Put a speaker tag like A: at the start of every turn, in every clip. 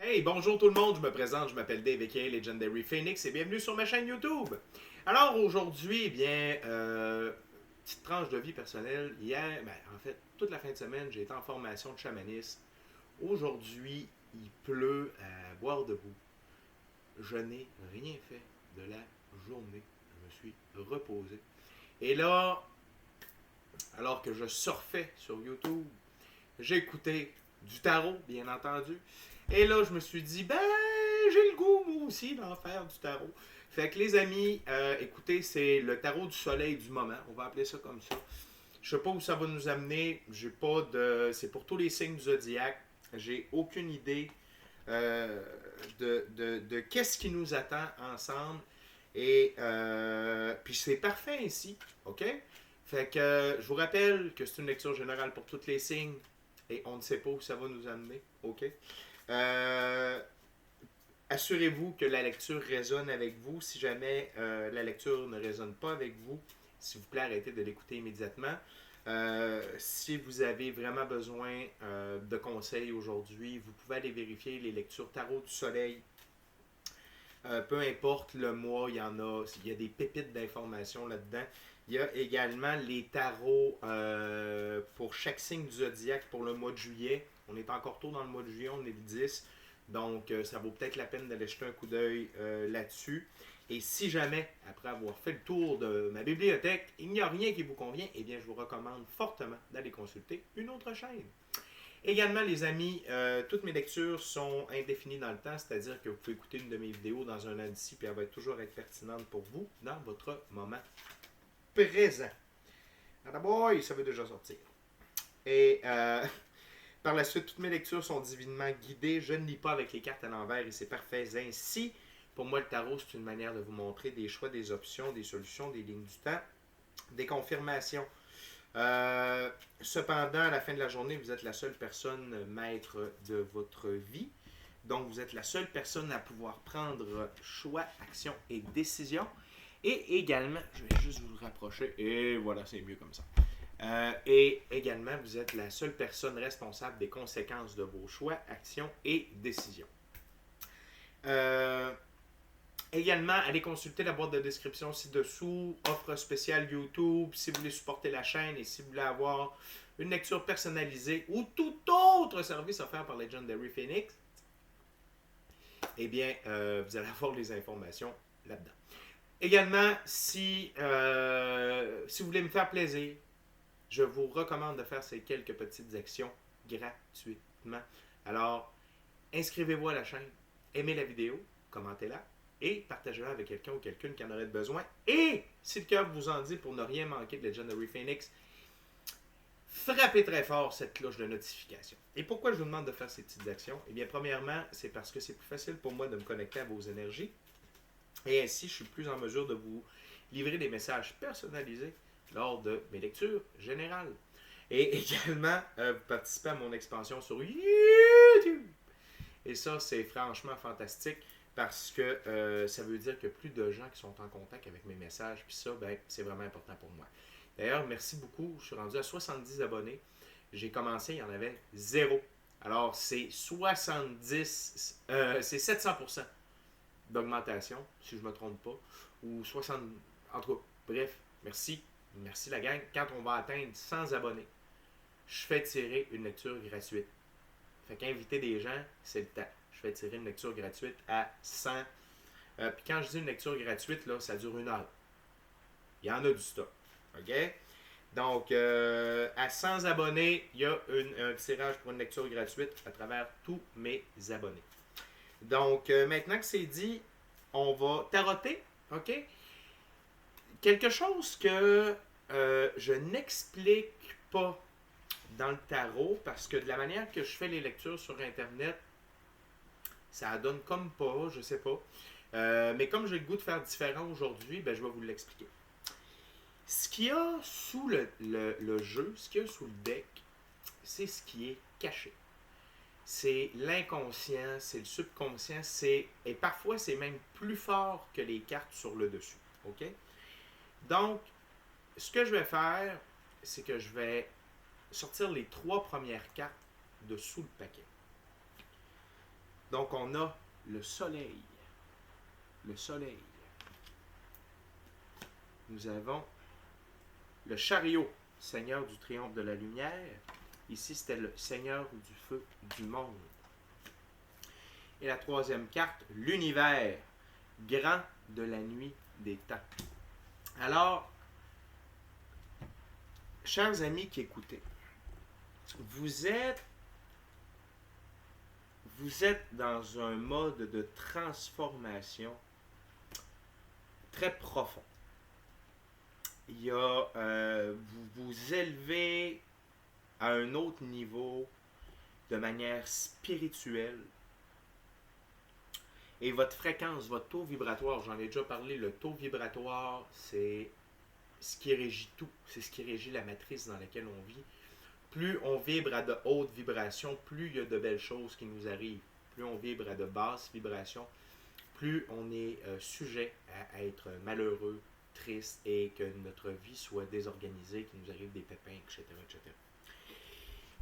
A: Hey, bonjour tout le monde, je me présente, je m'appelle Dave aka Legendary Phoenix et bienvenue sur ma chaîne YouTube. Alors aujourd'hui, petite tranche de vie personnelle. Hier, en fait, toute la fin de semaine, j'ai été en formation de chamanisme. Aujourd'hui, il pleut à boire debout. Je n'ai rien fait de la journée. Je me suis reposé. Et là, alors que je surfais sur YouTube, j'ai écouté du tarot, bien entendu. Et là, je me suis dit, j'ai le goût, moi aussi, d'en faire du tarot. Fait que les amis, écoutez, c'est le tarot du soleil du moment. On va appeler ça comme ça. Je sais pas où ça va nous amener. J'ai pas de. C'est pour tous les signes du zodiaque. J'ai aucune idée de qu'est-ce qui nous attend ensemble. Et puis c'est parfait ainsi. OK? Fait que je vous rappelle que c'est une lecture générale pour tous les signes et on ne sait pas où ça va nous amener. OK? Euh, Assurez-vous que la lecture résonne avec vous. Si jamais la lecture ne résonne pas avec vous, s'il vous plaît, arrêtez de l'écouter immédiatement. Si vous avez vraiment besoin de conseils aujourd'hui, vous pouvez aller vérifier les lectures Tarot du Soleil. Peu importe le mois, il y a des pépites d'informations là-dedans. Il y a également les tarots pour chaque signe du zodiaque pour le mois de juillet. On est encore tôt dans le mois de juillet, on est le 10. Donc, ça vaut peut-être la peine d'aller jeter un coup d'œil là-dessus. Et si jamais, après avoir fait le tour de ma bibliothèque, il n'y a rien qui vous convient, eh bien, je vous recommande fortement d'aller consulter une autre chaîne. Également, les amis, toutes mes lectures sont indéfinies dans le temps, c'est-à-dire que vous pouvez écouter une de mes vidéos dans un an d'ici, puis elle va être toujours être pertinente pour vous dans votre moment présent. Boy, ça veut déjà sortir. Et par la suite, toutes mes lectures sont divinement guidées. Je ne lis pas avec les cartes à l'envers et c'est parfait ainsi. Pour moi, le tarot, c'est une manière de vous montrer des choix, des options, des solutions, des lignes du temps, des confirmations. Cependant, à la fin de la journée, vous êtes la seule personne maître de votre vie. Donc, vous êtes la seule personne à pouvoir prendre choix, action et décision. Et également, je vais juste vous le rapprocher, et voilà, c'est mieux comme ça. Et également, vous êtes la seule personne responsable des conséquences de vos choix, actions et décisions. Euh, Également, allez consulter la boîte de description ci-dessous, offre spéciale YouTube, si vous voulez supporter la chaîne et si vous voulez avoir une lecture personnalisée ou tout autre service offert par Legendary Phoenix, eh bien, vous allez avoir les informations là-dedans. Également, si vous voulez me faire plaisir, je vous recommande de faire ces quelques petites actions gratuitement. Alors, inscrivez-vous à la chaîne, aimez la vidéo, commentez-la et partagez-la avec quelqu'un ou quelqu'une qui en aurait besoin. Et si le cœur vous en dit pour ne rien manquer de Legendary Phoenix, frappez très fort cette cloche de notification. Et pourquoi je vous demande de faire ces petites actions? Eh bien, premièrement, c'est parce que c'est plus facile pour moi de me connecter à vos énergies. Et ainsi, je suis plus en mesure de vous livrer des messages personnalisés lors de mes lectures générales. Et également, vous participez à mon expansion sur YouTube. Et ça, c'est franchement fantastique parce que ça veut dire que plus de gens qui sont en contact avec mes messages. Puis ça, c'est vraiment important pour moi. D'ailleurs, merci beaucoup. Je suis rendu à 70 abonnés. J'ai commencé, il y en avait zéro. Alors, c'est 700% d'augmentation, si je ne me trompe pas. Ou 60. En tout cas, bref, merci. Merci la gang. Quand on va atteindre 100 abonnés, je fais tirer une lecture gratuite. Fait qu'inviter des gens, c'est le temps. Je fais tirer une lecture gratuite à 100. Puis quand je dis une lecture gratuite, là, ça dure 1 heure. Il y en a du stock. OK? Donc, à 100 abonnés, il y a un tirage pour une lecture gratuite à travers tous mes abonnés. Donc, maintenant que c'est dit, on va taroter. OK? Quelque chose que je n'explique pas dans le tarot parce que de la manière que je fais les lectures sur Internet, ça donne comme pas, je sais pas. Mais comme j'ai le goût de faire différent aujourd'hui, je vais vous l'expliquer. Ce qu'il y a sous le jeu, ce qu'il y a sous le deck, c'est ce qui est caché. C'est l'inconscient, c'est le subconscient, et parfois c'est même plus fort que les cartes sur le dessus. OK? Donc, ce que je vais faire, c'est que je vais sortir les 3 premières cartes de sous le paquet. Donc, on a le soleil. Le soleil. Nous avons le chariot, seigneur du triomphe de la lumière. Ici, c'était le seigneur du feu du monde. Et la troisième carte, l'univers, grand de la nuit des temps. Alors, chers amis qui écoutez, vous êtes dans un mode de transformation très profond. Il y a, vous vous élevez à un autre niveau de manière spirituelle. Et votre fréquence, votre taux vibratoire, j'en ai déjà parlé, le taux vibratoire, c'est ce qui régit tout. C'est ce qui régit la matrice dans laquelle on vit. Plus on vibre à de hautes vibrations, plus il y a de belles choses qui nous arrivent. Plus on vibre à de basses vibrations, plus on est sujet à être malheureux, triste et que notre vie soit désorganisée, qu'il nous arrive des pépins, etc. etc.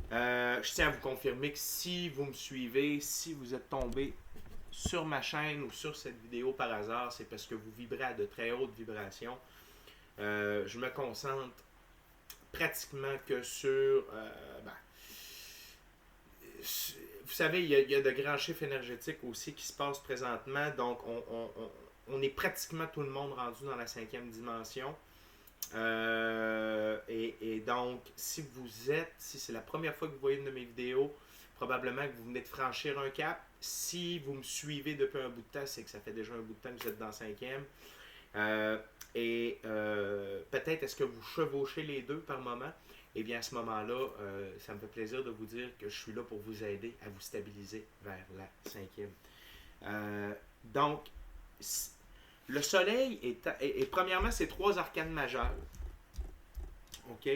A: Je tiens à vous confirmer que si vous me suivez, si vous êtes tombé sur ma chaîne ou sur cette vidéo par hasard, c'est parce que vous vibrez à de très hautes vibrations. Je me concentre pratiquement que sur... vous savez, il y a de grands chiffres énergétiques aussi qui se passent présentement. Donc, on est pratiquement tout le monde rendu dans la 5e dimension. Et donc, si c'est la première fois que vous voyez une de mes vidéos, probablement que vous venez de franchir un cap. Si vous me suivez depuis un bout de temps, c'est que ça fait déjà un bout de temps que vous êtes dans 5e. Peut-être est-ce que vous chevauchez les deux par moment. Eh bien, à ce moment-là, ça me fait plaisir de vous dire que je suis là pour vous aider à vous stabiliser vers la 5e. Donc, le soleil est premièrement, c'est 3 arcanes majeures. OK?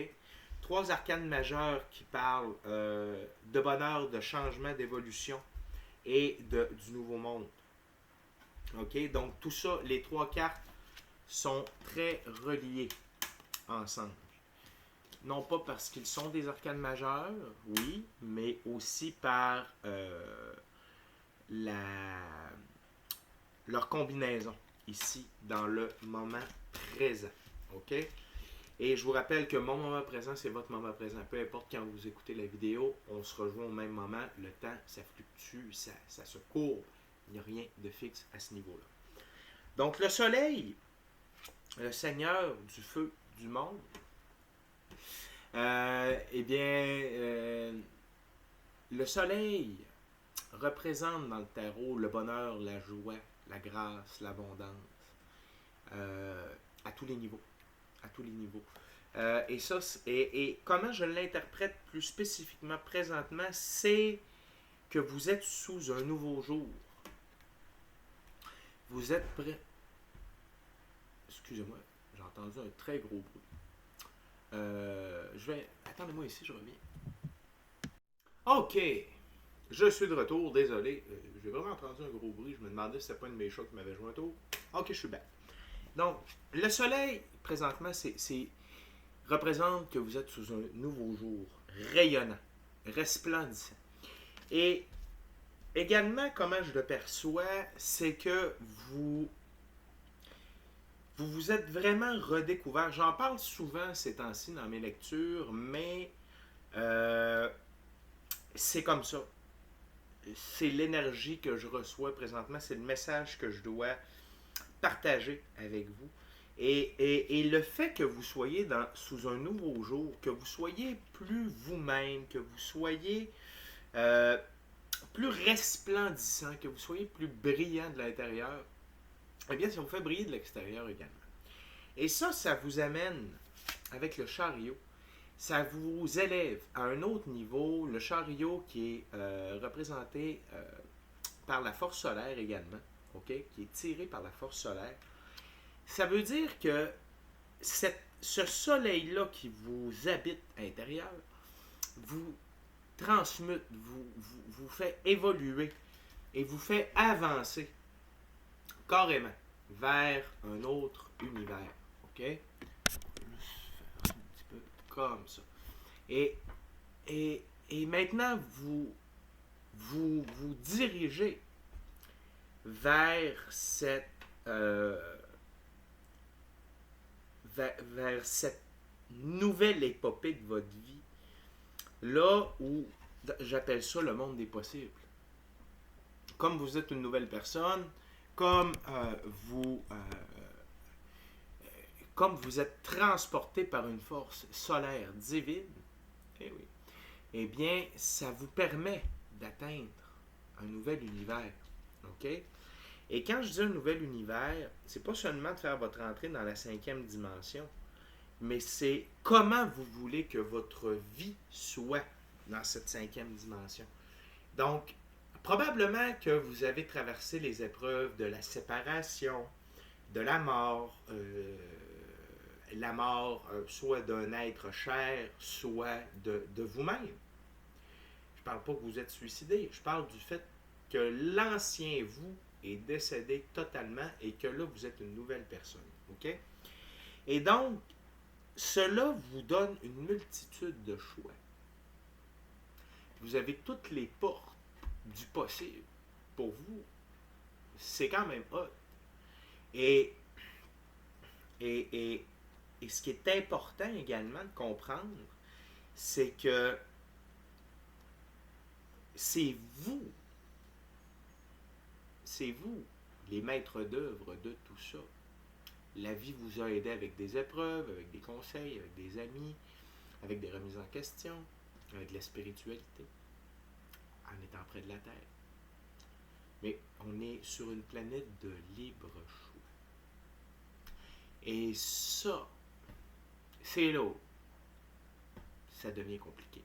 A: 3 arcanes majeures qui parlent de bonheur, de changement, d'évolution et du nouveau monde. OK? Donc, tout ça, les 3 cartes sont très reliés ensemble. Non pas parce qu'ils sont des arcanes majeures, oui, mais aussi par leur combinaison ici dans le moment présent. OK? Et je vous rappelle que mon moment présent, c'est votre moment présent. Peu importe quand vous écoutez la vidéo, on se rejoint au même moment. Le temps, ça fluctue, ça se courbe. Il n'y a rien de fixe à ce niveau-là. Donc, le soleil, le seigneur du feu du monde, le soleil représente dans le tarot le bonheur, la joie, la grâce, l'abondance, à tous les niveaux. À tous les niveaux. Et comment je l'interprète plus spécifiquement présentement, c'est que vous êtes sous un nouveau jour. Vous êtes prêt. Excusez-moi, j'ai entendu un très gros bruit. Attendez-moi ici, je reviens. OK. Je suis de retour, désolé. J'ai vraiment entendu un gros bruit. Je me demandais si c'était pas une de mes chats qui m'avait joué un tour. OK, je suis back. Donc, le soleil, présentement, représente que vous êtes sous un nouveau jour, rayonnant, resplendissant. Et également, comment je le perçois, c'est que vous vous êtes vraiment redécouvert. J'en parle souvent ces temps-ci dans mes lectures, mais c'est comme ça. C'est l'énergie que je reçois présentement, c'est le message que je dois partager avec vous. Et le fait que vous soyez sous un nouveau jour, que vous soyez plus vous-même, que vous soyez plus resplendissant, que vous soyez plus brillant de l'intérieur, eh bien, ça vous fait briller de l'extérieur également. Et ça vous amène, avec le chariot, ça vous élève à un autre niveau. Le chariot qui est représenté par la force solaire également, okay? Qui est tiré par la force solaire. Ça veut dire que ce soleil-là qui vous habite à l'intérieur vous transmute, vous fait évoluer et vous fait avancer carrément vers un autre univers. OK? Un petit peu comme ça. Et maintenant, vous dirigez vers cette, vers cette nouvelle épopée de votre vie, là où j'appelle ça le monde des possibles. Comme vous êtes une nouvelle personne, comme comme vous êtes transporté par une force solaire divine, eh oui, eh bien, ça vous permet d'atteindre un nouvel univers. OK? Et quand je dis un nouvel univers, c'est pas seulement de faire votre entrée dans la 5e dimension, mais c'est comment vous voulez que votre vie soit dans cette 5e dimension. Donc, probablement que vous avez traversé les épreuves de la séparation, de la mort soit d'un être cher, soit de vous-même. Je ne parle pas que vous êtes suicidé, je parle du fait que l'ancien vous est décédé totalement et que là, vous êtes une nouvelle personne. OK? Et donc, cela vous donne une multitude de choix. Vous avez toutes les portes du possible pour vous. C'est quand même hot. Et ce qui est important également de comprendre, c'est que c'est vous les maîtres d'œuvre de tout ça. La vie vous a aidé avec des épreuves, avec des conseils, avec des amis, avec des remises en question, avec de la spiritualité, en étant près de la Terre. Mais on est sur une planète de libre choix. Et ça, c'est là où ça devient compliqué.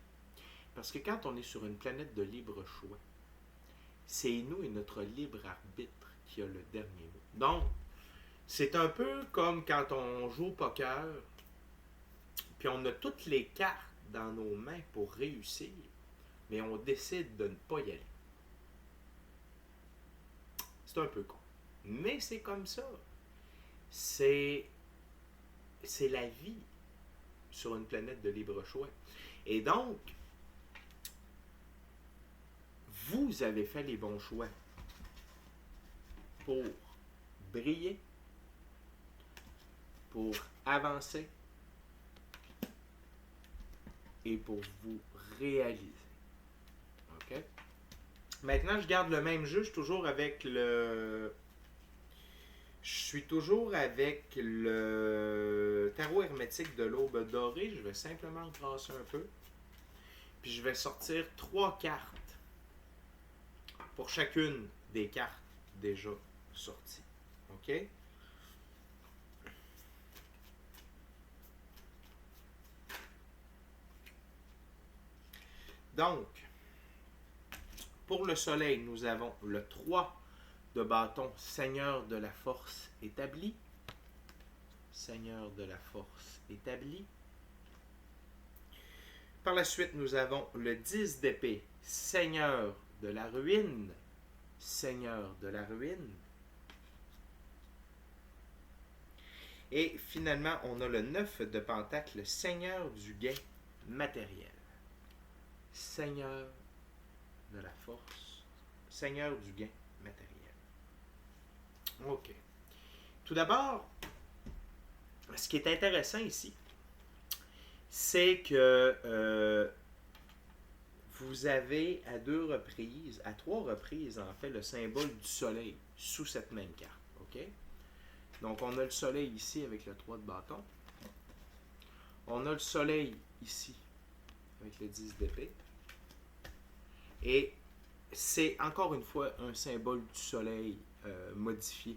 A: Parce que quand on est sur une planète de libre choix, c'est nous et notre libre arbitre qui a le dernier mot. Donc, c'est un peu comme quand on joue au poker, puis on a toutes les cartes dans nos mains pour réussir, mais on décide de ne pas y aller. C'est un peu con. Mais c'est comme ça. C'est la vie sur une planète de libre choix. Et donc, vous avez fait les bons choix pour briller, pour avancer et pour vous réaliser. OK? Maintenant, je garde le même jeu. Je suis toujours avec le tarot hermétique de l'aube dorée. Je vais simplement brasser un peu. Puis je vais sortir 3 cartes pour chacune des cartes déjà sorties. OK? Donc, pour le soleil, nous avons le 3 de bâton, Seigneur de la force établi. Seigneur de la force établi. Par la suite, nous avons le 10 d'épée, Seigneur de la ruine. Seigneur de la ruine. Et finalement, on a le 9 de pentacle, Seigneur du gain matériel. Seigneur de la force, Seigneur du gain matériel. OK. Tout d'abord, ce qui est intéressant ici, c'est que vous avez à 3 reprises en fait, le symbole du soleil sous cette même carte. OK? Donc, on a le soleil ici avec le 3 de bâton. On a le soleil ici avec le 10 d'épée. Et c'est encore une fois un symbole du soleil modifié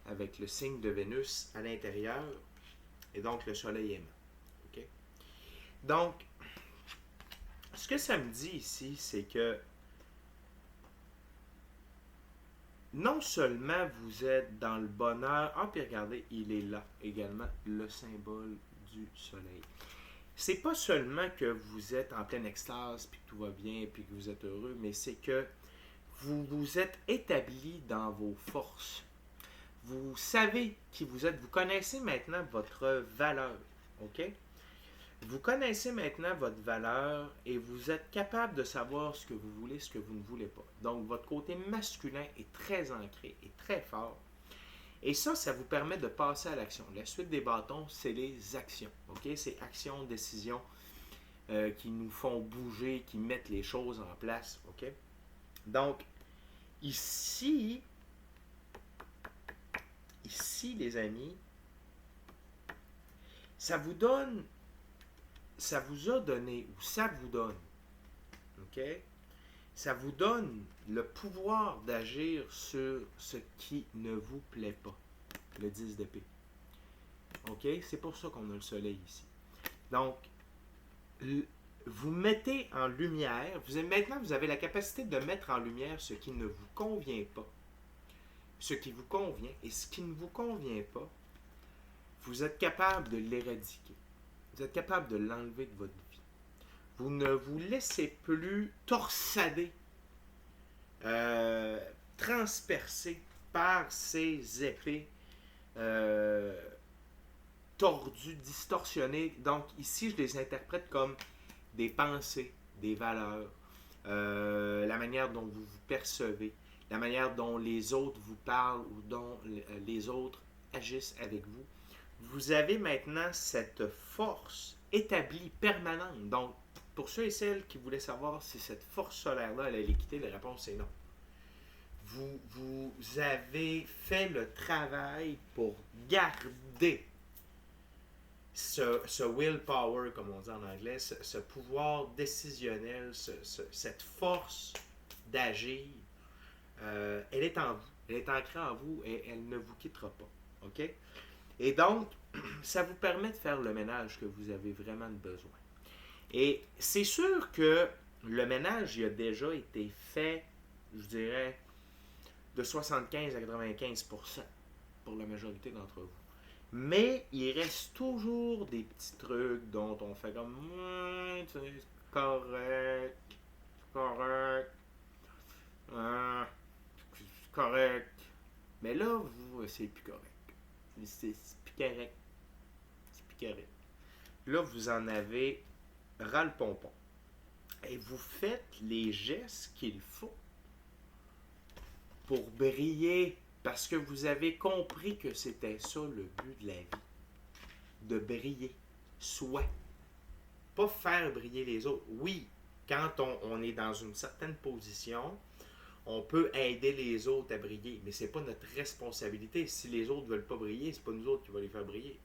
A: avec le signe de Vénus à l'intérieur et donc le soleil aimant. Okay? Donc, ce que ça me dit ici, c'est que non seulement vous êtes dans le bonheur, puis regardez, il est là également, le symbole du soleil. C'est pas seulement que vous êtes en pleine extase, puis que tout va bien, puis que vous êtes heureux, mais c'est que vous vous êtes établi dans vos forces. Vous savez qui vous êtes, vous connaissez maintenant votre valeur, OK? Vous connaissez maintenant votre valeur et vous êtes capable de savoir ce que vous voulez, ce que vous ne voulez pas. Donc, votre côté masculin est très ancré et très fort. Et ça vous permet de passer à l'action. La suite des bâtons, c'est les actions. OK? C'est actions, décisions qui nous font bouger, qui mettent les choses en place. OK? Donc, ici, les amis, ça vous donne, ça vous a donné, ou ça vous donne, OK? Ça vous donne le pouvoir d'agir sur ce qui ne vous plaît pas. Le 10 d'épée. OK? C'est pour ça qu'on a le soleil ici. Donc, vous mettez en lumière, maintenant vous avez la capacité de mettre en lumière ce qui ne vous convient pas, ce qui vous convient, et ce qui ne vous convient pas, vous êtes capable de l'éradiquer. Vous êtes capable de l'enlever de votre vie. Vous ne vous laissez plus torsader, transpercer par ces épées tordues, distorsionnées. Donc ici, je les interprète comme des pensées, des valeurs, la manière dont vous vous percevez, la manière dont les autres vous parlent ou dont les autres agissent avec vous. Vous avez maintenant cette force établie, permanente. Donc, pour ceux et celles qui voulaient savoir si cette force solaire-là allait les quitter, la réponse est non. Vous avez fait le travail pour garder ce willpower, comme on dit en anglais, ce pouvoir décisionnel, cette force d'agir. Elle est en vous, elle est ancrée en vous et elle ne vous quittera pas. OK? Et donc, ça vous permet de faire le ménage que vous avez vraiment besoin. Et c'est sûr que le ménage il a déjà été fait, je dirais, de 75 à 95% pour la majorité d'entre vous. Mais il reste toujours des petits trucs dont on fait comme c'est correct, correct. Mais là, vous, c'est plus correct. C'est plus correct. C'est plus correct. Là, vous en avez ras le pompon. Et vous faites les gestes qu'il faut pour briller. Parce que vous avez compris que c'était ça le but de la vie. De briller. Soi. Pas faire briller les autres. Oui, quand on est dans une certaine position, on peut aider les autres à briller, mais c'est pas notre responsabilité. Si les autres veulent pas briller, c'est pas nous autres qui va les faire briller.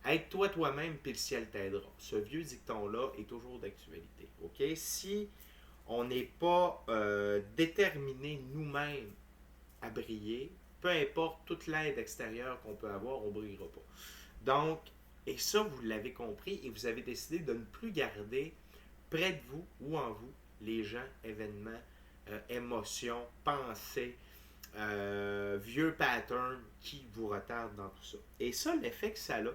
A: Aide-toi toi-même, puis le ciel t'aidera. Ce vieux dicton-là est toujours d'actualité. OK? Si on n'est pas déterminé nous-mêmes à briller, peu importe toute l'aide extérieure qu'on peut avoir, on ne brillera pas. Donc, et ça, vous l'avez compris, et vous avez décidé de ne plus garder près de vous ou en vous les gens, événements, émotions, pensées, vieux patterns qui vous retardent dans tout ça. Et ça, l'effet que ça a,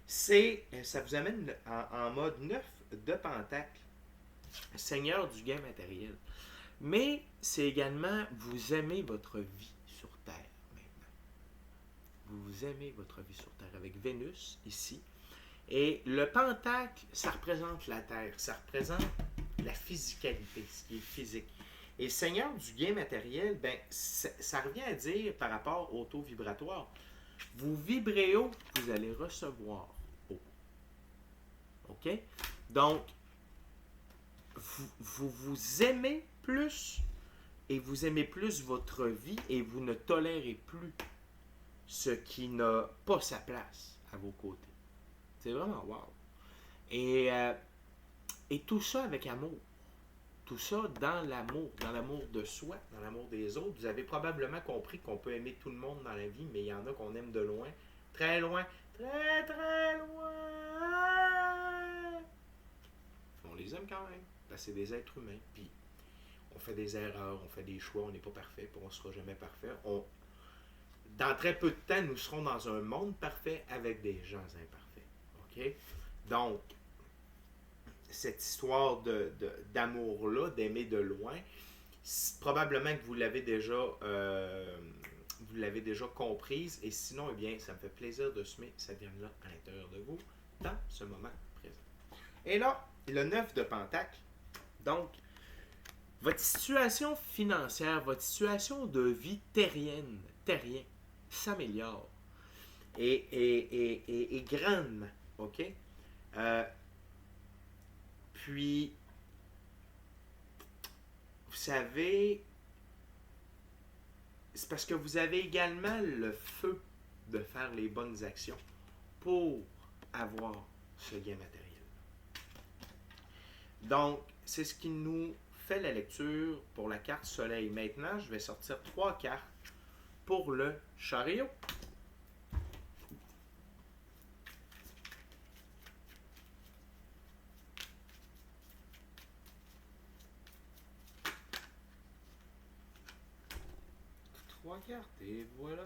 A: ça vous amène en mode 9 de pentacle, seigneur du gain matériel. Mais c'est également, vous aimez votre vie sur Terre maintenant. Vous aimez votre vie sur Terre avec Vénus ici. Et le pentacle, ça représente la Terre, ça représente la physicalité, ce qui est physique. Et seigneur du gain matériel, ben, ça revient à dire par rapport au taux vibratoire. Vous vibrez haut, vous allez recevoir haut. OK? Donc, vous aimez plus et vous aimez plus votre vie et vous ne tolérez plus ce qui n'a pas sa place à vos côtés. C'est vraiment wow. Et tout ça avec amour. Tout ça dans l'amour de soi, dans l'amour des autres. Vous avez probablement compris qu'on peut aimer tout le monde dans la vie, mais il y en a qu'on aime de loin, très loin, très très loin. On les aime quand même, parce que c'est des êtres humains. Puis on fait des erreurs, on fait des choix, on n'est pas parfait, puis on ne sera jamais parfait. Dans très peu de temps, nous serons dans un monde parfait avec des gens imparfaits. OK? Donc, cette histoire d'amour-là, d'aimer de loin, probablement que vous l'avez déjà comprise. Et sinon, eh bien, ça me fait plaisir de semer cette graine-là à l'intérieur de vous. dans ce moment présent. Et là, le 9 de Pentacle, donc, votre situation financière, votre situation de vie terrien s'améliore et grandement, OK? Euh, Puis, vous savez, c'est parce que vous avez également le feu de faire les bonnes actions pour avoir ce gain matériel. Donc, c'est ce qui nous fait la lecture pour la carte Soleil. Maintenant, je vais sortir 3 cartes pour le chariot. Trois cartes et voilà.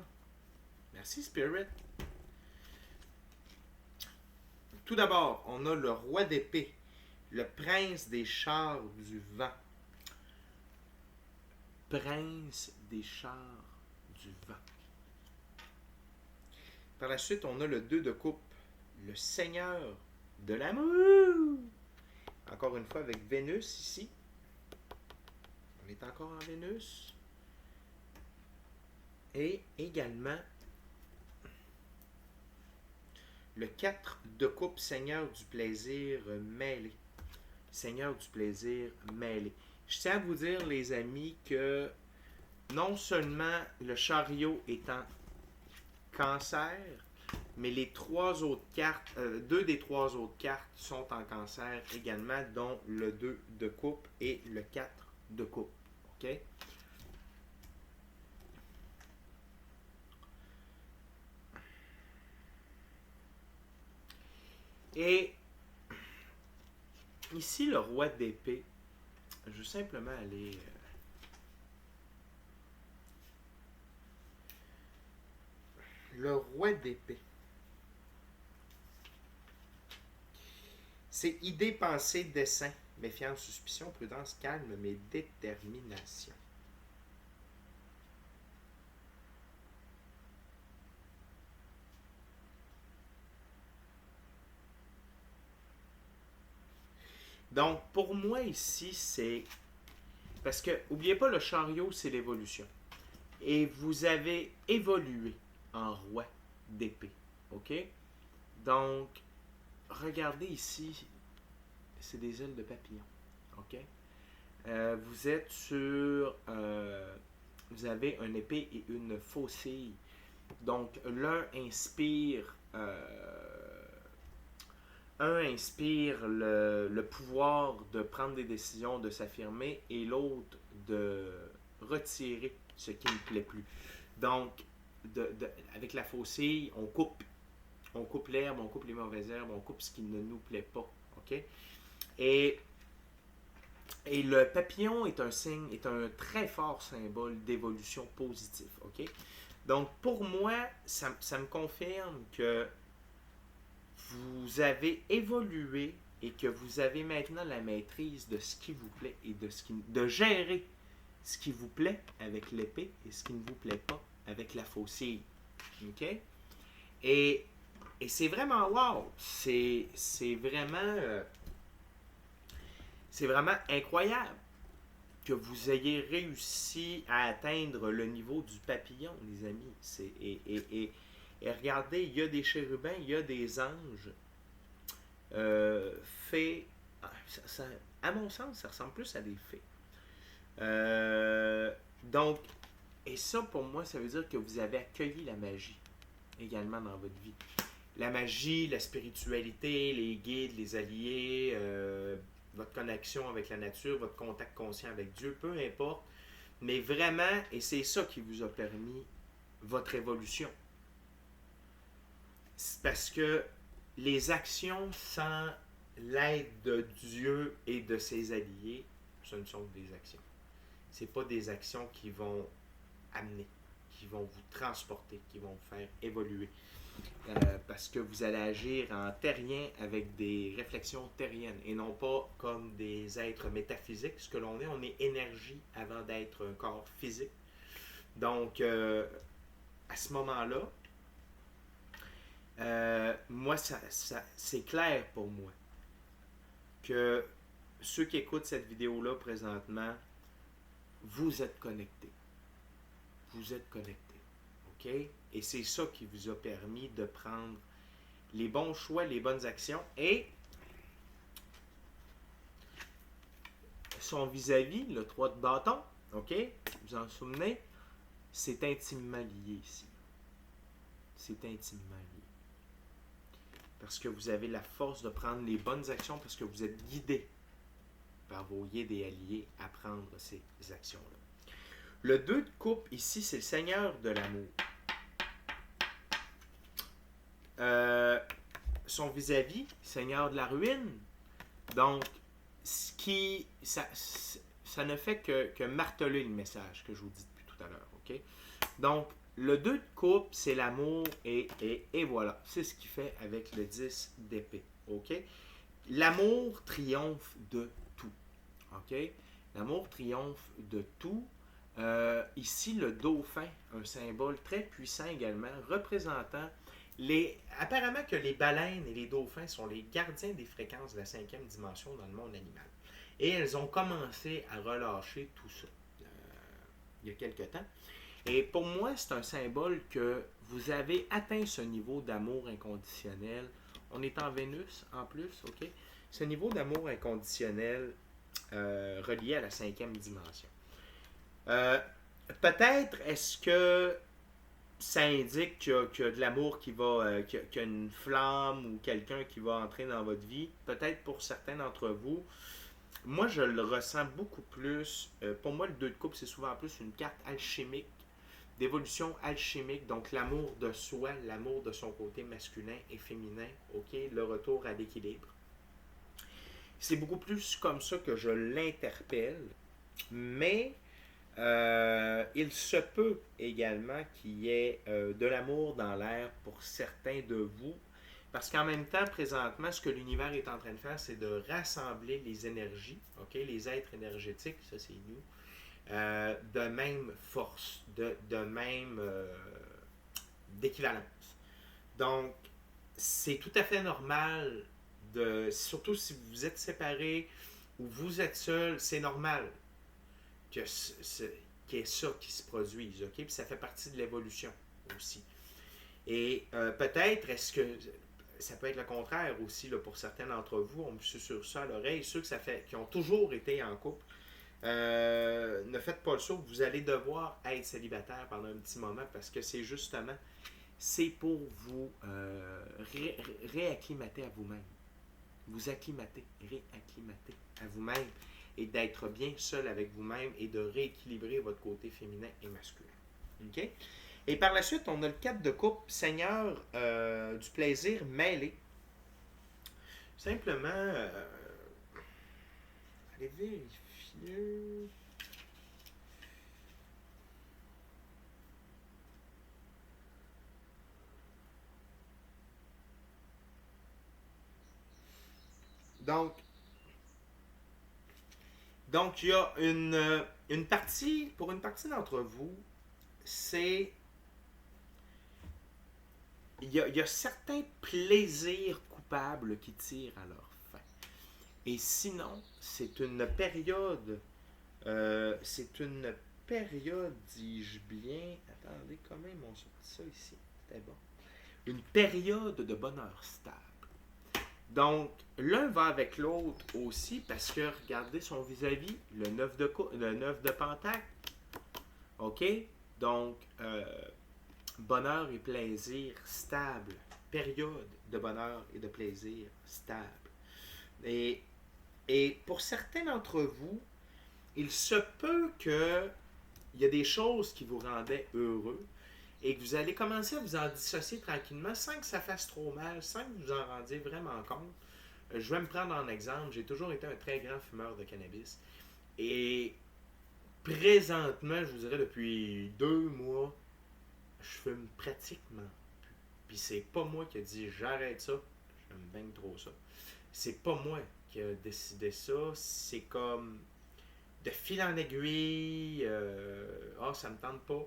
A: Merci Spirit. Tout d'abord, on a le roi d'épée, le prince des chars du vent. Prince des chars du vent. Par la suite, on a le 2 de coupe, le seigneur de l'amour. Encore une fois avec Vénus ici. On est encore en Vénus. Et également le 4 de coupe, Seigneur du plaisir mêlé. Seigneur du plaisir mêlé. Je tiens à vous dire, les amis, que non seulement le chariot est en cancer, mais les 3 autres cartes, 2 des 3 autres cartes sont en cancer également, dont le 2 de coupe et le 4 de coupe. OK? Et ici, le roi d'épée, je vais simplement aller... le roi d'épée. C'est idée, pensée, dessein, méfiance, suspicion, prudence, calme, mais détermination. Donc, pour moi ici, c'est... Parce que, n'oubliez pas, le chariot, c'est l'évolution. Et vous avez évolué en roi d'épée. OK? Donc, regardez ici, c'est des ailes de papillon. OK? Vous êtes sur... vous avez une épée et une faucille. Donc, l'un inspire... un inspire le pouvoir de prendre des décisions, de s'affirmer, et l'autre de retirer ce qui ne plaît plus. Donc, avec la faucille, on coupe l'herbe, on coupe les mauvaises herbes, on coupe ce qui ne nous plaît pas. OK? Et le papillon est un signe, est un très fort symbole d'évolution positive. OK? Donc, pour moi, ça me confirme que vous avez évolué et que vous avez maintenant la maîtrise de ce qui vous plaît et de gérer ce qui vous plaît avec l'épée et ce qui ne vous plaît pas avec la faucille. OK? Et c'est vraiment wow! C'est vraiment incroyable que vous ayez réussi à atteindre le niveau du papillon, les amis. Et regardez, il y a des chérubins, il y a des anges. Fées, à mon sens, ça ressemble plus à des fées. Donc, et ça pour moi, ça veut dire que vous avez accueilli la magie également dans votre vie. La magie, la spiritualité, les guides, les alliés, votre connexion avec la nature, votre contact conscient avec Dieu, peu importe. Mais vraiment, et c'est ça qui vous a permis votre évolution. C'est parce que les actions sans l'aide de Dieu et de ses alliés, ce ne sont que des actions. Ce n'est pas des actions qui vont amener, qui vont vous transporter, qui vont vous faire évoluer. Parce que vous allez agir en terrien avec des réflexions terriennes et non pas comme des êtres métaphysiques. Ce que l'on est, on est énergie avant d'être un corps physique. Donc, à ce moment-là, moi, c'est clair pour moi que ceux qui écoutent cette vidéo-là présentement, vous êtes connectés. Vous êtes connectés. OK? Et c'est ça qui vous a permis de prendre les bons choix, les bonnes actions. Et son vis-à-vis, le 3 de bâton, OK? Vous en souvenez? C'est intimement lié ici. C'est intimement lié. Parce que vous avez la force de prendre les bonnes actions, parce que vous êtes guidé par vos guides et alliés à prendre ces actions-là. Le 2 de coupe ici, c'est le Seigneur de l'amour. Son vis-à-vis, Seigneur de la ruine. Donc, ça ne fait que marteler le message que je vous dis depuis tout à l'heure. OK? Donc, le 2 de coupe, c'est l'amour et voilà. C'est ce qu'il fait avec le 10 d'épée. OK? L'amour triomphe de tout. OK? L'amour triomphe de tout. Ici, le dauphin, un symbole très puissant également, représentant apparemment que les baleines et les dauphins sont les gardiens des fréquences de la 5e dimension dans le monde animal. Et elles ont commencé à relâcher tout ça il y a quelque temps. Et pour moi, c'est un symbole que vous avez atteint ce niveau d'amour inconditionnel. On est en Vénus en plus, OK? Ce niveau d'amour inconditionnel relié à la 5e dimension. Peut-être est-ce que ça indique qu'il y a de l'amour qu'il y a une flamme ou quelqu'un qui va entrer dans votre vie. Peut-être pour certains d'entre vous. Moi, je le ressens beaucoup plus. Pour moi, le 2 de coupe, c'est souvent plus une carte alchimique, d'évolution alchimique. Donc, l'amour de soi, l'amour de son côté masculin et féminin. OK? Le retour à l'équilibre. C'est beaucoup plus comme ça que je l'interpelle. Mais il se peut également qu'il y ait de l'amour dans l'air pour certains de vous, parce qu'en même temps, présentement, ce que l'univers est en train de faire, c'est de rassembler les énergies, okay, les êtres énergétiques, ça c'est nous, de même force, de même d'équivalence. Donc, c'est tout à fait normal, surtout si vous êtes séparés ou vous êtes seul, c'est normal qu'il y ait ça qui se produise, ok? Puis ça fait partie de l'évolution aussi. Et peut-être, est-ce que ça peut être le contraire aussi là, pour certains d'entre vous, on me susurre ça à l'oreille, ceux qui ont toujours été en couple, ne faites pas le saut, vous allez devoir être célibataire pendant un petit moment parce que c'est pour vous réacclimater à vous-même. Vous acclimater, réacclimater à vous-même et d'être bien seul avec vous-même et de rééquilibrer votre côté féminin et masculin. OK? Et par la suite, on a le 4 de coupe, Seigneur du plaisir mêlé. Simplement, allez vérifier. Donc, il y a une partie, pour une partie d'entre vous, il y a certains plaisirs coupables qui tirent à leur fin. Et sinon, c'est une période, dis-je bien, attendez, comment ils m'ont sorti ça ici? C'était bon. Une période de bonheur stable. Donc, l'un va avec l'autre aussi parce que, regardez son vis-à-vis, le 9 de Pentacle. OK? Donc, bonheur et plaisir stable. Période de bonheur et de plaisir stable. Et pour certains d'entre vous, il se peut qu'il y a des choses qui vous rendaient heureux et que vous allez commencer à vous en dissocier tranquillement sans que ça fasse trop mal, sans que vous en rendiez vraiment compte. Je vais me prendre en exemple. J'ai toujours été un très grand fumeur de cannabis. Et présentement, je vous dirais depuis 2 mois, je fume pratiquement plus. Puis c'est pas moi qui ai dit j'arrête ça. J'aime bien trop ça. C'est pas moi qui ai décidé ça. C'est comme de fil en aiguille. Ça me tente pas.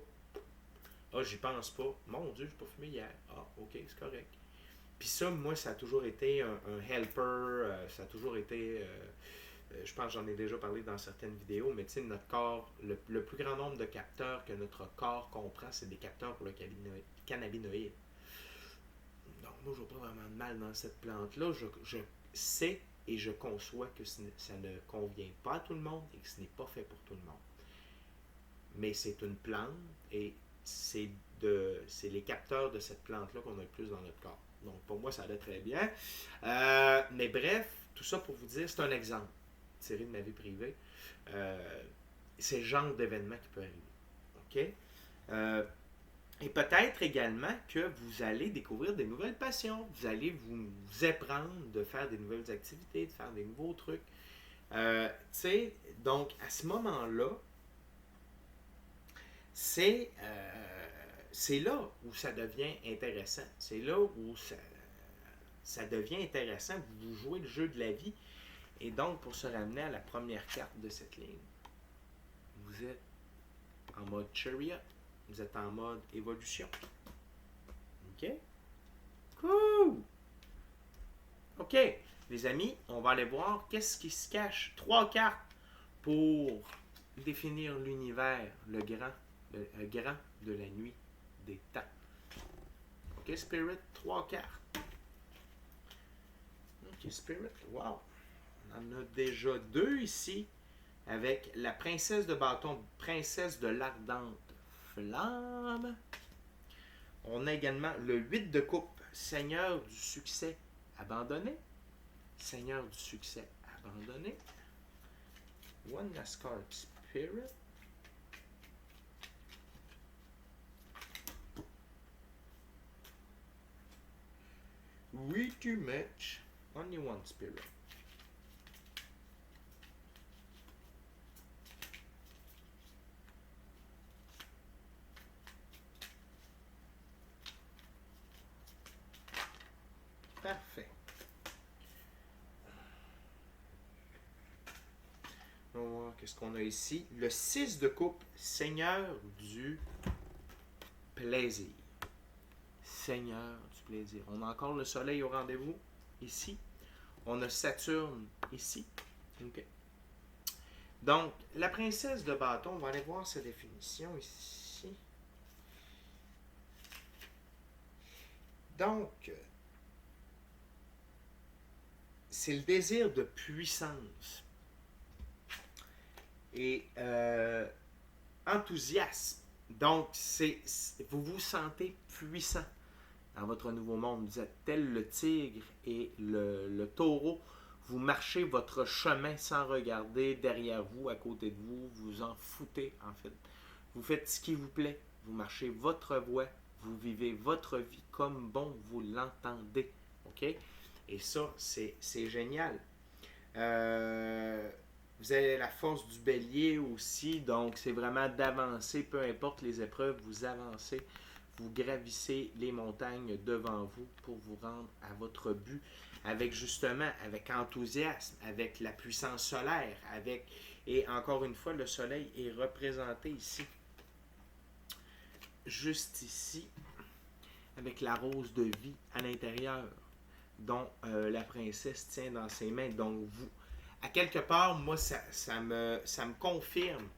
A: J'y pense pas. Mon Dieu, j'ai pas fumé hier. OK, c'est correct. Puis ça, moi, ça a toujours été un helper, ça a toujours été, je pense que j'en ai déjà parlé dans certaines vidéos, mais tu sais, notre corps, le plus grand nombre de capteurs que notre corps comprend, c'est des capteurs pour le cannabinoïde. Donc, moi, je vois pas vraiment de mal dans cette plante-là. Je sais et je conçois que ça ne convient pas à tout le monde et que ce n'est pas fait pour tout le monde. Mais c'est une plante et c'est les capteurs de cette plante-là qu'on a le plus dans notre corps. Donc, pour moi, ça allait très bien. Mais bref, tout ça pour vous dire, c'est un exemple tiré de ma vie privée. C'est le genre d'événement qui peut arriver. OK? Et peut-être également que vous allez découvrir des nouvelles passions. Vous allez vous apprendre de faire des nouvelles activités, de faire des nouveaux trucs. Donc, à ce moment-là, c'est là où ça devient intéressant. C'est là où ça devient intéressant. Vous jouez le jeu de la vie. Et donc, pour se ramener à la première carte de cette ligne, vous êtes en mode chariot. Vous êtes en mode évolution. OK? Cool! OK, les amis, on va aller voir qu'est-ce qui se cache. 3 cartes pour définir l'univers, le grand de la nuit des temps. OK, Spirit, 3 cartes. OK, Spirit, wow. On en a déjà 2 ici, avec la princesse de bâton, princesse de l'ardente flamme. On a également le 8 de coupe, seigneur du succès abandonné. Seigneur du succès abandonné. One last card, Spirit. Way too much. Only one Spirit. Parfait. On va voir qu'est-ce qu'on a ici. Le 6 de coupe, seigneur du plaisir. Seigneur du plaisir. On a encore le soleil au rendez-vous, ici. On a Saturne, ici. OK. Donc, la princesse de bâton, on va aller voir sa définition ici. Donc, c'est le désir de puissance et enthousiasme. Donc, vous vous sentez puissant dans votre nouveau monde. Vous êtes tel le tigre et le taureau. Vous marchez votre chemin sans regarder derrière vous, à côté de vous. Vous en foutez, en fait. Vous faites ce qui vous plaît. Vous marchez votre voie. Vous vivez votre vie comme bon vous l'entendez. OK? Et ça, c'est génial. Vous avez la force du bélier aussi. Donc, c'est vraiment d'avancer. Peu importe les épreuves, vous avancez. Vous gravissez les montagnes devant vous pour vous rendre à votre but. Avec enthousiasme, avec la puissance solaire. Et encore une fois, le soleil est représenté ici. Juste ici. Avec la rose de vie à l'intérieur. Dont la princesse tient dans ses mains. Donc, vous, à quelque part, moi, ça me confirme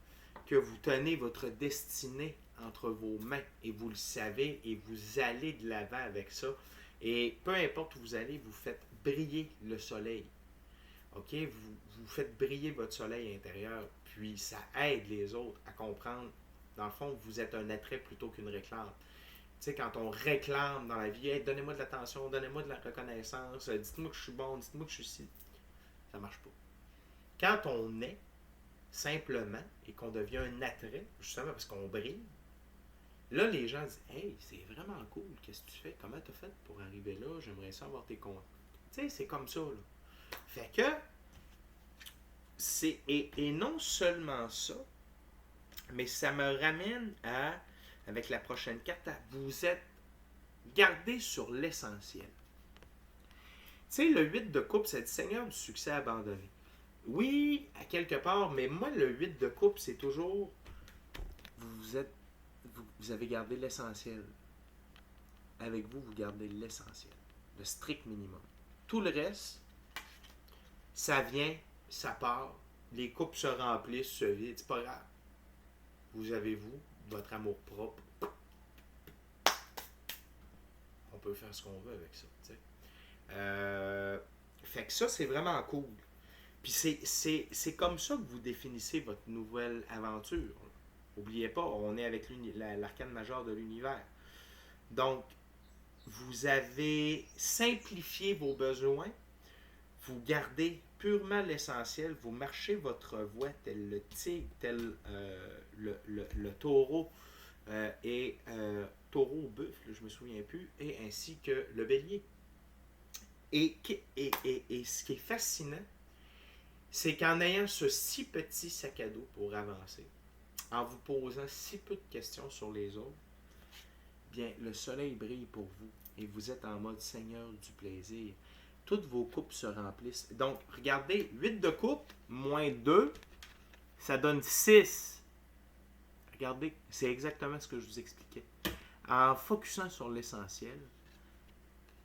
A: que vous tenez votre destinée entre vos mains et vous le savez et vous allez de l'avant avec ça. Et peu importe où vous allez, vous faites briller le soleil. OK? Vous faites briller votre soleil intérieur, puis ça aide les autres à comprendre. Dans le fond, vous êtes un attrait plutôt qu'une réclame. Tu sais, quand on réclame dans la vie, hey, donnez-moi de l'attention, donnez-moi de la reconnaissance, dites-moi que je suis bon, dites-moi que je suis ci. Ça marche pas. Quand on est simplement et qu'on devient un attrait, justement parce qu'on brille, là, les gens disent hey, c'est vraiment cool, qu'est-ce que tu fais? Comment tu as fait pour arriver là? J'aimerais ça avoir tes comptes. Tu sais, c'est comme ça, là. Fait que, et non seulement ça, mais ça me ramène à. Avec la prochaine carte, vous êtes gardé sur l'essentiel. Tu sais, le 8 de coupe, c'est le seigneur du succès abandonné. Oui, à quelque part, mais moi, le 8 de coupe, c'est toujours... Vous avez gardé l'essentiel. Avec vous, vous gardez l'essentiel. Le strict minimum. Tout le reste, ça vient, ça part. Les coupes se remplissent, se vident. C'est pas grave. Vous avez votre amour propre. On peut faire ce qu'on veut avec ça. Fait que ça, c'est vraiment cool. Puis c'est comme ça que vous définissez votre nouvelle aventure. N'oubliez pas, on est avec l'arcane majeure de l'univers. Donc, vous avez simplifié vos besoins, vous gardez purement l'essentiel, vous marchez votre voie tel le tigre, tel le taureau, et taureau ou buffle, je ne me souviens plus, et ainsi que le bélier. Et ce qui est fascinant, c'est qu'en ayant ce si petit sac à dos pour avancer, en vous posant si peu de questions sur les autres, bien, le soleil brille pour vous et vous êtes en mode seigneur du plaisir. Toutes vos coupes se remplissent. Donc, regardez, 8 de coupe, moins 2, ça donne 6. Regardez, c'est exactement ce que je vous expliquais. En focusant sur l'essentiel,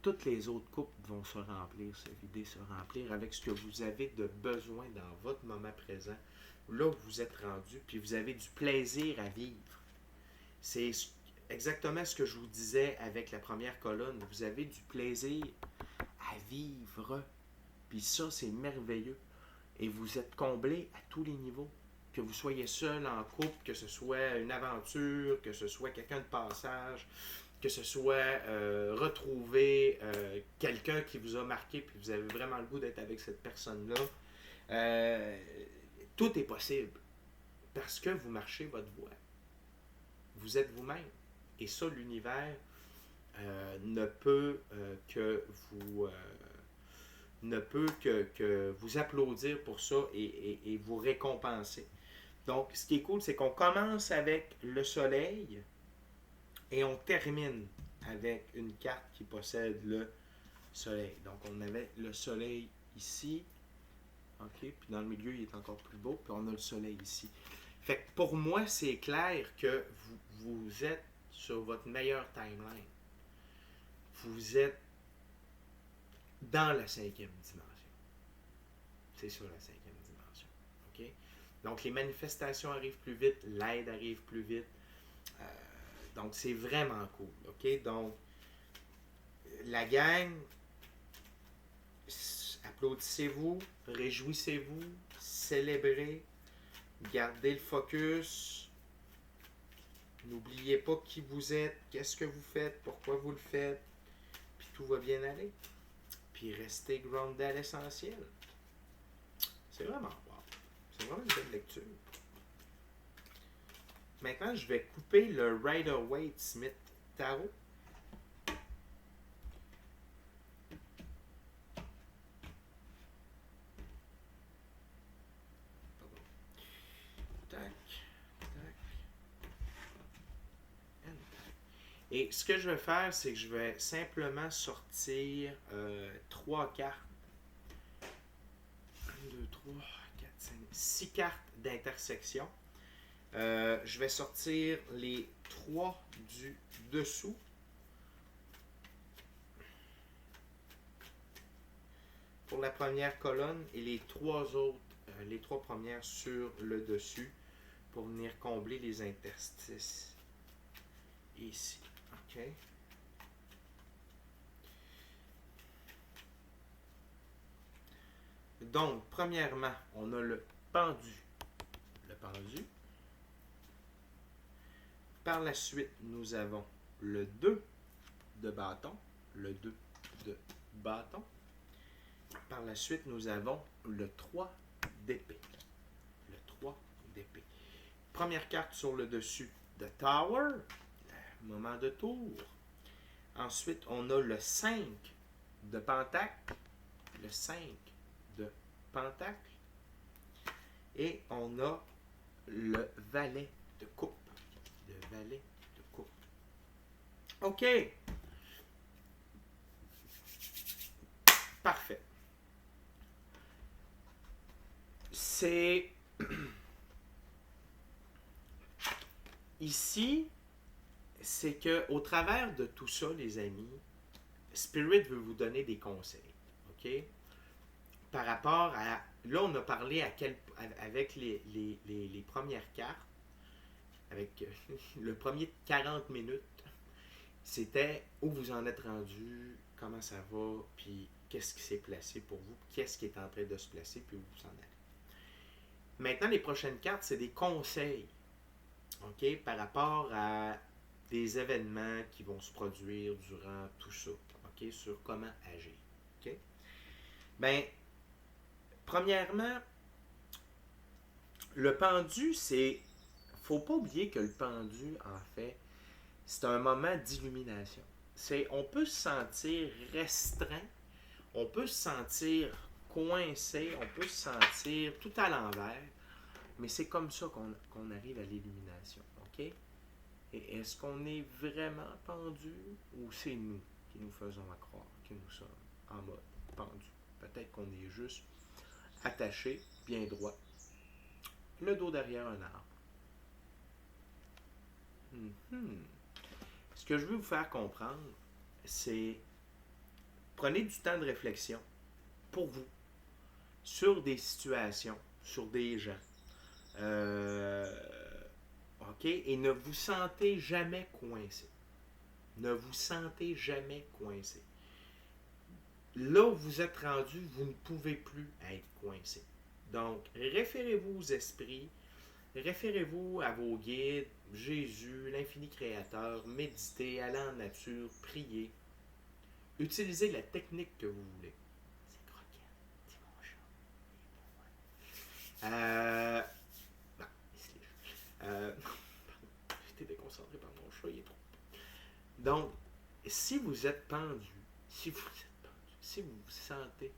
A: toutes les autres coupes vont se remplir, se vider, se remplir avec ce que vous avez de besoin dans votre moment présent, là où vous êtes rendu, puis vous avez du plaisir à vivre. C'est exactement ce que je vous disais avec la première colonne. Vous avez du plaisir à vivre. Puis ça, c'est merveilleux. Et vous êtes comblé à tous les niveaux. Que vous soyez seul en couple, que ce soit une aventure, que ce soit quelqu'un de passage, que ce soit retrouver quelqu'un qui vous a marqué puis vous avez vraiment le goût d'être avec cette personne-là. Tout est possible parce que vous marchez votre voie. Vous êtes vous-même. Et ça, l'univers ne peut que vous applaudir pour ça et vous récompenser. Donc, ce qui est cool, c'est qu'on commence avec le soleil et on termine avec une carte qui possède le soleil. Donc, on avait le soleil ici. OK, puis dans le milieu, il est encore plus beau. Puis on a le soleil ici. Fait que pour moi, c'est clair que vous êtes sur votre meilleure timeline. Vous êtes dans la 5e dimension. C'est ça, la 5e dimension. OK? Donc, les manifestations arrivent plus vite, l'aide arrive plus vite. Donc, c'est vraiment cool. OK? Donc, la gang, applaudissez-vous, réjouissez-vous, célébrez, gardez le focus. N'oubliez pas qui vous êtes, qu'est-ce que vous faites, pourquoi vous le faites, puis tout va bien aller. Puis restez grounded à l'essentiel. C'est vraiment wow. C'est vraiment une belle lecture. Maintenant, je vais couper le Rider-Waite-Smith Tarot. Tac, tac, and tac. Et ce que je vais faire, c'est que je vais simplement sortir 3 cartes. 1, 2, 3, 4, 5, 6 cartes d'intersection. Je vais sortir les 3 du dessous. Pour la première colonne et les 3 autres, les 3 premières sur le dessus pour venir combler les interstices. Ici. OK. Donc, premièrement, on a le pendu. Le pendu. Par la suite, nous avons le 2 de bâton. Le 2 de bâton. Par la suite, nous avons le 3 d'épée. Le 3 d'épée. Première carte sur le dessus de Tower. Moment de tour. Ensuite, on a le 5 de Pentacle. Le 5 de Pentacle. Et on a le Valet de Coupe. Le Valet de Coupe. OK. Parfait. C'est... Ici, c'est que au travers de tout ça, les amis, Spirit veut vous donner des conseils. OK? Par rapport à... Là, on a parlé avec les premières cartes, avec le premier 40 minutes, c'était où vous en êtes rendu, comment ça va, puis qu'est-ce qui s'est placé pour vous, qu'est-ce qui est en train de se placer, puis où vous en allez. Maintenant, les prochaines cartes, c'est des conseils, OK, par rapport à des événements qui vont se produire durant tout ça, OK, sur comment agir, OK. Ben, premièrement, le pendu, c'est... Faut pas oublier que le pendu, en fait, c'est un moment d'illumination. On peut se sentir restreint, on peut se sentir coincé, on peut se sentir tout à l'envers, mais c'est comme ça qu'on arrive à l'illumination. OK? Et est-ce qu'on est vraiment pendu ou c'est nous qui nous faisons croire que nous sommes en mode pendu? Peut-être qu'on est juste attaché, bien droit, le dos derrière un arbre. Ce que je veux vous faire comprendre, c'est prenez du temps de réflexion pour vous sur des situations, sur des gens. OK? Et ne vous sentez jamais coincé. Ne vous sentez jamais coincé. Là où vous êtes rendu, vous ne pouvez plus être coincé. Donc, référez-vous aux esprits, référez-vous à vos guides, Jésus, l'infini créateur, méditez, allez en nature, priez. Utilisez la technique que vous voulez. C'est croquant, c'est mon chat. Non, il se J'étais déconcentré par mon chat, il est trop. Donc, si vous êtes pendu, si vous vous sentez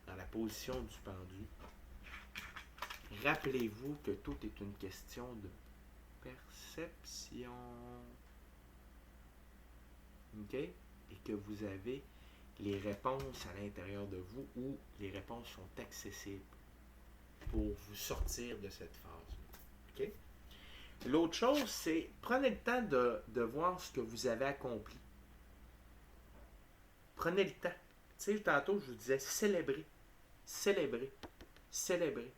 A: dans la position du pendu, rappelez-vous que tout est une question de perception. OK? Et que vous avez les réponses à l'intérieur de vous ou les réponses sont accessibles pour vous sortir de cette phase. OK? L'autre chose, c'est prenez le temps de voir ce que vous avez accompli. Prenez le temps. Tu sais, tantôt, je vous disais célébrer. Célébrer. Célébrer.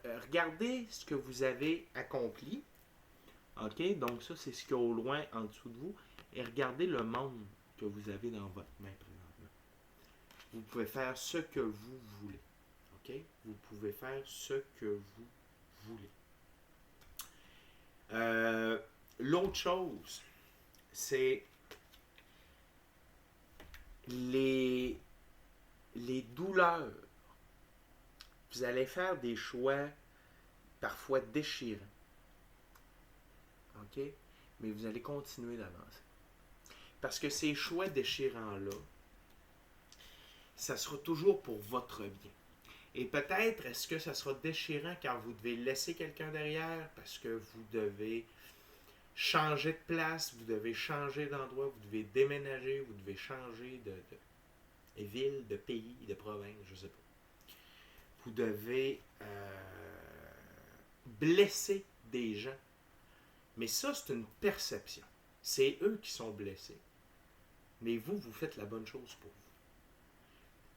A: Regardez ce que vous avez accompli. OK? Donc, ça, c'est ce qu'il y a au loin en dessous de vous. Et regardez le monde que vous avez dans votre main présentement. Vous pouvez faire ce que vous voulez. OK? Vous pouvez faire ce que vous voulez. L'autre chose, c'est les douleurs. Vous allez faire des choix parfois déchirants. OK? Mais vous allez continuer d'avancer. Parce que ces choix déchirants-là, ça sera toujours pour votre bien. Et peut-être, est-ce que ça sera déchirant car vous devez laisser quelqu'un derrière, parce que vous devez changer de place, vous devez changer d'endroit, vous devez déménager, vous devez changer de ville, de pays, de province, je ne sais pas. Vous devez blesser des gens. Mais ça, c'est une perception. C'est eux qui sont blessés. Mais vous, vous faites la bonne chose pour vous.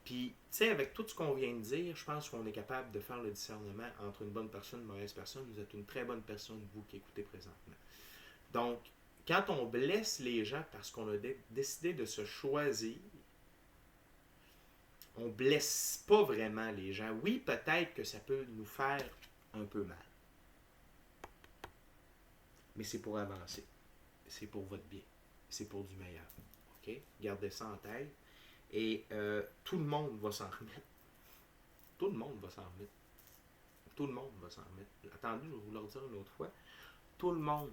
A: Puis, tu sais, avec tout ce qu'on vient de dire, je pense qu'on est capable de faire le discernement entre une bonne personne et une mauvaise personne. Vous êtes une très bonne personne, vous qui écoutez présentement. Donc, quand on blesse les gens parce qu'on a décidé de se choisir, on ne blesse pas vraiment les gens. Oui, peut-être que ça peut nous faire un peu mal. Mais c'est pour avancer. C'est pour votre bien. C'est pour du meilleur. OK? Gardez ça en tête. Et tout le monde va s'en remettre. Tout le monde va s'en remettre. Tout le monde va s'en remettre. Attendez, je vais vous le redire une autre fois. Tout le monde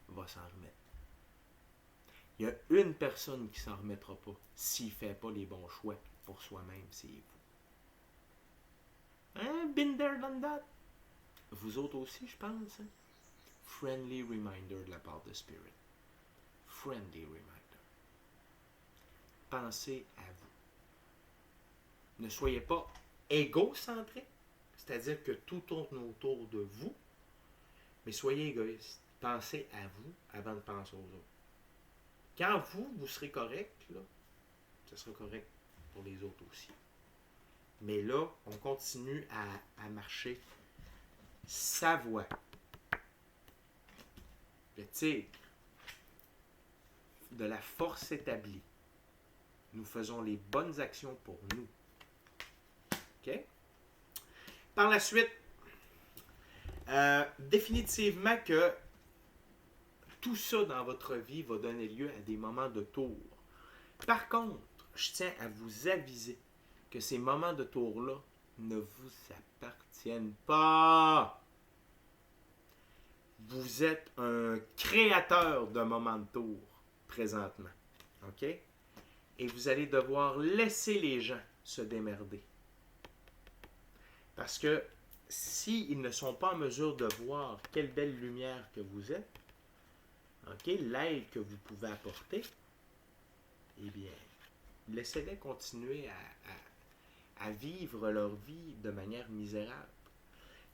A: va s'en remettre. Il y a une personne qui s'en remettra pas s'il ne fait pas les bons choix pour soi-même, c'est vous. Hein? Been there, done that. Vous autres aussi, je pense. Hein? Friendly reminder de la part de Spirit. Friendly reminder. Pensez à vous. Ne soyez pas égocentré, c'est-à-dire que tout tourne autour de vous, mais soyez égoïste. Pensez à vous avant de penser aux autres. Quand vous serez correct, là, ça sera correct pour les autres aussi. Mais là, on continue à marcher sa voie. Le tigre, de la force établie. Nous faisons les bonnes actions pour nous. OK? Par la suite, définitivement que tout ça dans votre vie va donner lieu à des moments de tour. Par contre, je tiens à vous aviser que ces moments de tour-là ne vous appartiennent pas. Vous êtes un créateur de moments de tour présentement. OK? Et vous allez devoir laisser les gens se démerder. Parce que s'ils ne sont pas en mesure de voir quelle belle lumière que vous êtes, OK, l'aide que vous pouvez apporter, eh bien, laissez-les continuer à vivre leur vie de manière misérable.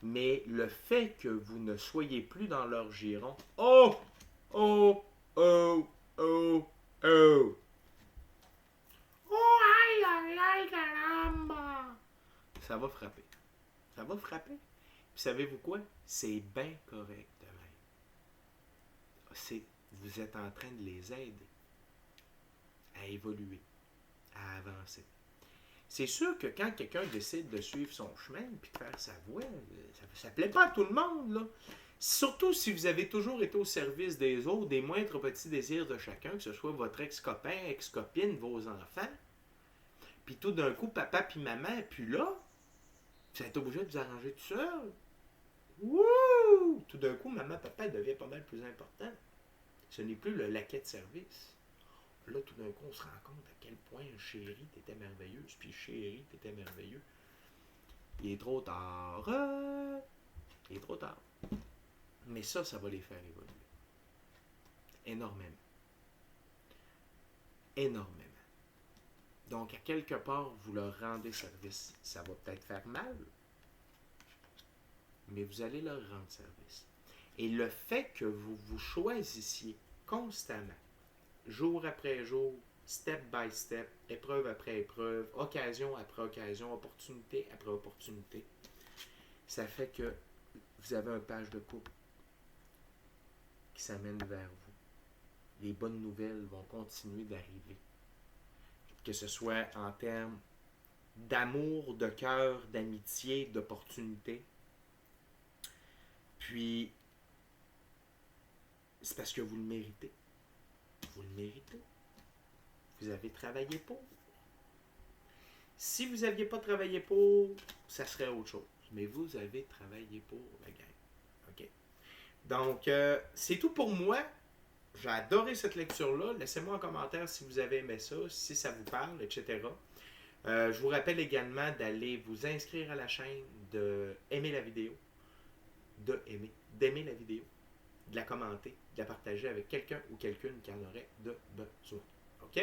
A: Mais le fait que vous ne soyez plus dans leur giron, oh, oh, oh, oh, oh, oh, aïe, aïe, aïe, caramba, ça va frapper. Ça va frapper. Puis savez-vous quoi? C'est bien correct de même. Vous êtes en train de les aider à évoluer, à avancer. C'est sûr que quand quelqu'un décide de suivre son chemin puis de faire sa voie, ça ne plaît pas à tout le monde, là. Surtout si vous avez toujours été au service des autres, des moindres petits désirs de chacun, que ce soit votre ex-copain, ex-copine, vos enfants. Puis tout d'un coup, papa puis maman, puis là, vous êtes obligé de vous arranger tout seul. Wouh! Tout d'un coup, maman, papa devient pas mal plus important. Ce n'est plus le laquais de service. Là, tout d'un coup, on se rend compte à quel point chérie, t'étais merveilleuse, puis chérie, t'étais merveilleux. Il est trop tard. Il est trop tard. Mais ça va les faire évoluer. Énormément. Énormément. Donc, à quelque part, vous leur rendez service. Ça va peut-être faire mal, mais vous allez leur rendre service. Et le fait que vous vous choisissiez constamment, jour après jour, step by step, épreuve après épreuve, occasion après occasion, opportunité après opportunité, ça fait que vous avez un page de couple qui s'amène vers vous. Les bonnes nouvelles vont continuer d'arriver. Que ce soit en termes d'amour, de cœur, d'amitié, d'opportunité. Puis, c'est parce que vous le méritez. Vous le méritez. Vous avez travaillé pour. Si vous n'aviez pas travaillé pour, ça serait autre chose. Mais vous avez travaillé pour, la gang. OK? Donc, c'est tout pour moi. J'ai adoré cette lecture-là. Laissez-moi un commentaire si vous avez aimé ça, si ça vous parle, etc. Je vous rappelle également d'aller vous inscrire à la chaîne, d'aimer la vidéo, d'aimer la vidéo, de la commenter, de la partager avec quelqu'un ou quelqu'une qui en aurait de besoin. OK?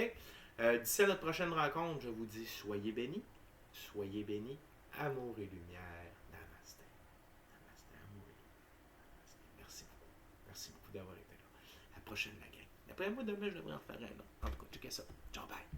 A: D'ici à notre prochaine rencontre, je vous dis soyez bénis, amour et lumière. Namaste. Namaste, amour et lumière. Namaste. Merci beaucoup. Merci beaucoup d'avoir été là. À la prochaine, la gang. D'après moi, demain, je devrais en faire un autre. En tout cas, checkez ça. Ciao, bye.